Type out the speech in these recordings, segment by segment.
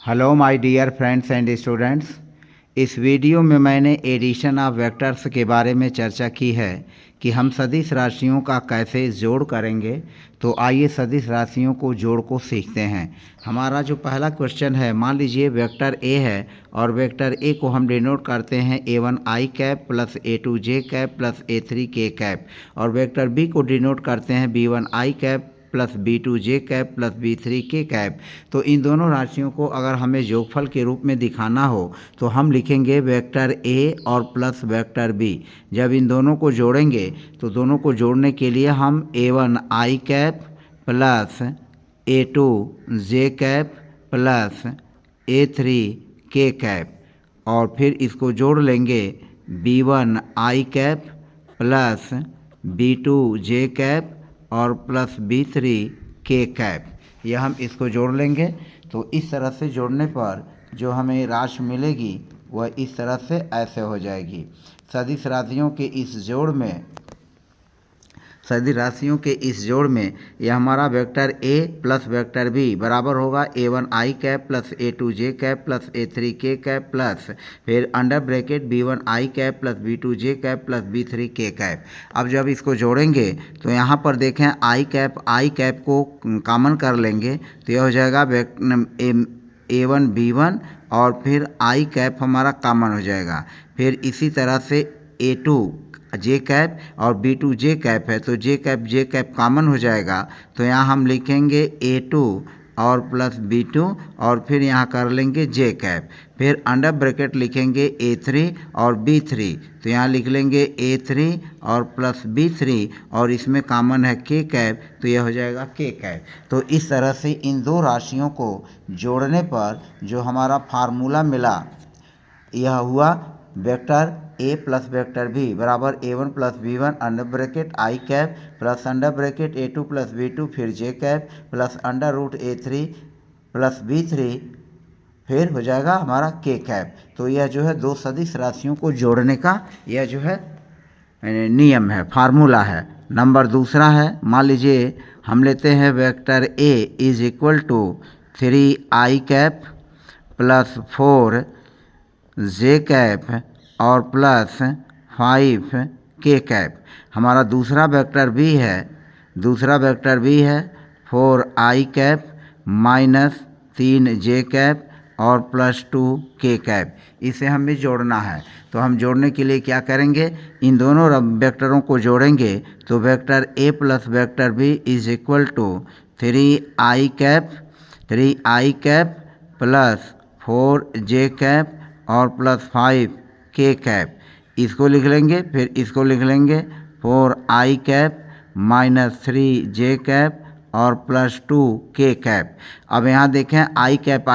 Hello my dear friends and students. इस video में मैंने एडिशन ऑफ वेक्टर्स के बारे में चर्चा की है कि हम सदिश राशियों का कैसे जोड़ करेंगे। तो आइए सदिश राशियों को जोड़ को सीखते हैं। हमारा जो पहला क्वेश्चन है, मान लीजिए वेक्टर ए है और वेक्टर ए को हम डिनोट करते हैं A1 i cap plus A2 j cap plus A3 k cap, और वेक्टर बी को डिनोट करते हैं B1 i cap plus B2 j cap plus B3 k cap. तो इन दोनों राशियों को अगर हमें योगफल के रूप में दिखाना हो तो हम लिखेंगे वेक्टर ए और प्लस वेक्टर बी। जब इन दोनों को जोड़ेंगे तो दोनों को जोड़ने के लिए हम A1 i cap plus A2 j cap plus A3 k cap, और फिर इसको जोड़ लेंगे B1 i cap plus B2 j cap और प्लस B3 के कैप। यह हम इसको जोड़ लेंगे। तो इस तरह से जोड़ने पर जो हमें राशि मिलेगी वह इस तरह से ऐसे हो जाएगी। सदिश राशियों के इस जोड़ में यह हमारा vector A plus vector B बराबर होगा A1 i cap plus A2 j cap plus A3 k cap plus फिर under bracket B1 i cap plus B2 j cap plus B3 k cap. अब जब इसको जोड़ेंगे तो यहाँ पर देखें आई कैप को कॉमन कर लेंगे तो यह हो जाएगा A1 B1 और फिर आई कैप हमारा कॉमन हो जाएगा। फिर इसी तरह से A2 जे कैप और B2 जे कैप है तो जे कैप कॉमन हो जाएगा। तो यहाँ हम लिखेंगे A2 और प्लस B2 और फिर यहाँ कर लेंगे जे कैप, फिर अंडर ब्रैकेट लिखेंगे A3 और B3, तो यहाँ लिख लेंगे A3 और प्लस B3 और इसमें कॉमन है के कैप तो यह हो जाएगा के कैप। तो इस तरह से इन दो राशियों को जोड़ने पर जो हमारा फार्मूला मिला यह हुआ vector A plus vector B बराबर A1 plus B1 under bracket I cap plus under bracket A2 plus B2 फिर J cap plus under root A3 plus B3 फिर हो जाएगा हमारा के कैप। तो यह जो है दो सदिश राशियों को जोड़ने का यह जो है नियम है, फार्मूला है। नंबर दूसरा है, मान लीजिए हम लेते हैं vector A is equal to 3 i cap plus 4 j cap और प्लस 5 के कैप। हमारा दूसरा वेक्टर बी है 4 i cap minus 3 j cap और प्लस 2 के कैप। इसे हमें जोड़ना है। तो हम जोड़ने के लिए क्या करेंगे, इन दोनों वेक्टरों को जोड़ेंगे तो vector A plus vector B is equal to 3 i cap plus 4 j cap और प्लस 5 के कैप। इसको लिख लेंगे, फिर इसको लिख लेंगे 4 i cap minus 3 j cap और प्लस 2 के कैप। अब यहाँ देखें आई कैप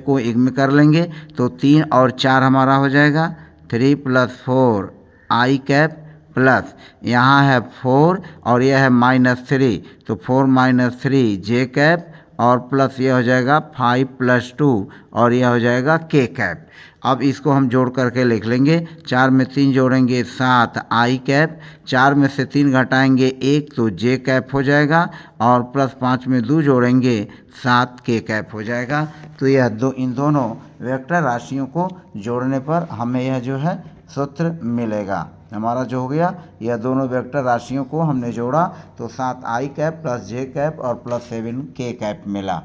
को एक में कर लेंगे तो 3 और 4 हमारा हो जाएगा 3 प्लस 4 आई कैप प्लस यहाँ है 4 और यह है माइनस 3 तो 4 माइनस 3 जे कैप और प्लस यह हो जाएगा 5 प्लस 2 और यह हो जाएगा के कैप। अब इसको हम जोड़ करके लिख लेंगे। 4 में 3 जोड़ेंगे 7 आई कैप, 4 में से 3 घटाएंगे 1 तो जे कैप हो जाएगा और प्लस 5 में 2 जोड़ेंगे 7 के कैप हो जाएगा। तो यह इन दोनों वेक्टर राशियों को जोड़ने पर हमें यह जो है सूत्र मिलेगा। हमारा जो हो गया यह दोनों वेक्टर राशियों को हमने जोड़ा तो 7 आई कैप प्लस जे कैप और प्लस 7 के कैप मिला।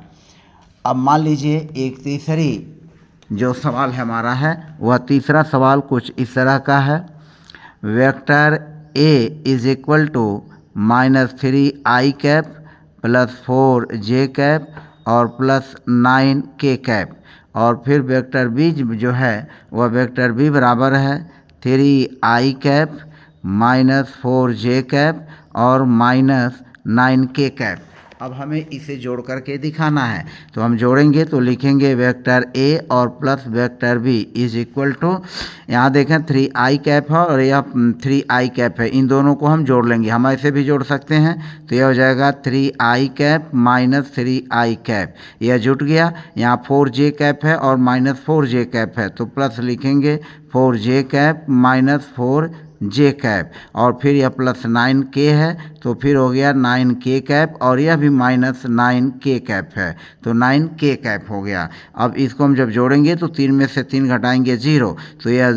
अब मान लीजिए एक तीसरी जो सवाल हमारा है वह तीसरा सवाल कुछ इस तरह का है। Vector A is equal to minus 3 i cap plus 4 j cap और प्लस 9 के कैप, और फिर वेक्टर बी जो है वह वेक्टर बी बराबर है 3 i cap minus 4 j cap और माइनस 9 के कैप। अब हमें इसे जोड़ करके दिखाना है। तो हम जोड़ेंगे तो लिखेंगे वेक्टर ए और plus vector B is equal to, यहाँ देखें 3 आई कैप है और यह 3 आई कैप है, इन दोनों को हम जोड़ लेंगे। हम ऐसे भी जोड़ सकते हैं तो यह हो जाएगा 3 i cap minus 3 i cap, यह जुट गया। यहाँ 4 जे कैप है और माइनस 4 जे कैप है तो प्लस लिखेंगे 4 j cap minus 4 j cap, और फिर यह प्लस 9k है तो फिर हो गया 9k कैप, और यह भी माइनस 9k कैप है तो 9k कैप हो गया। अब इसको हम जब जोड़ेंगे तो 3 में से 3 घटाएंगे 0, तो यह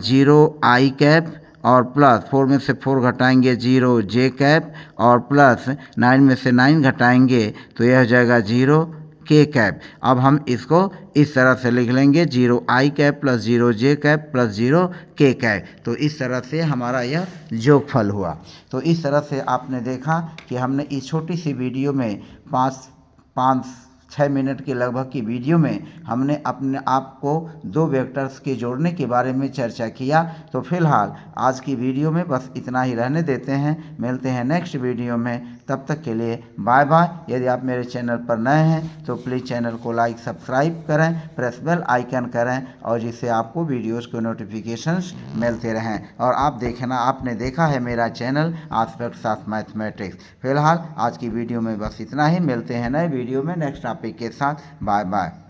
0 आई कैप, और प्लस 4 में से 4 घटाएंगे 0 जे कैप, और प्लस 9 में से 9 घटाएंगे तो यह हो जाएगा 0 के कैप। अब हम इसको इस तरह से लिख लेंगे 0 आई कैप प्लस 0 जे कैप प्लस 0 के कैप। तो इस तरह से हमारा यह योगफल हुआ। तो इस तरह से आपने देखा कि हमने इस छोटी सी वीडियो में 5-6 मिनट के लगभग की वीडियो में हमने अपने आप को दो वेक्टर्स के जोड़ने के बारे में चर्चा किया। तो फिलहाल आज की वीडियो में बस इतना ही रहने देते हैं, मिलते हैं नेक्स्ट वीडियो में। तब तक के लिए बाय बाय। यदि आप मेरे चैनल पर नए हैं तो प्लीज़ चैनल को लाइक सब्सक्राइब करें, प्रेस बेल आइकन करें, और जिससे आपको वीडियोज़ के नोटिफिकेशंस मिलते रहें। और आपने देखा है मेरा चैनल एस्पेक्ट्स ऑफ मैथमेटिक्स। फिलहाल आज की वीडियो में बस इतना ही, मिलते हैं नए वीडियो में नेक्स्ट टॉपिक के साथ। Bye bye.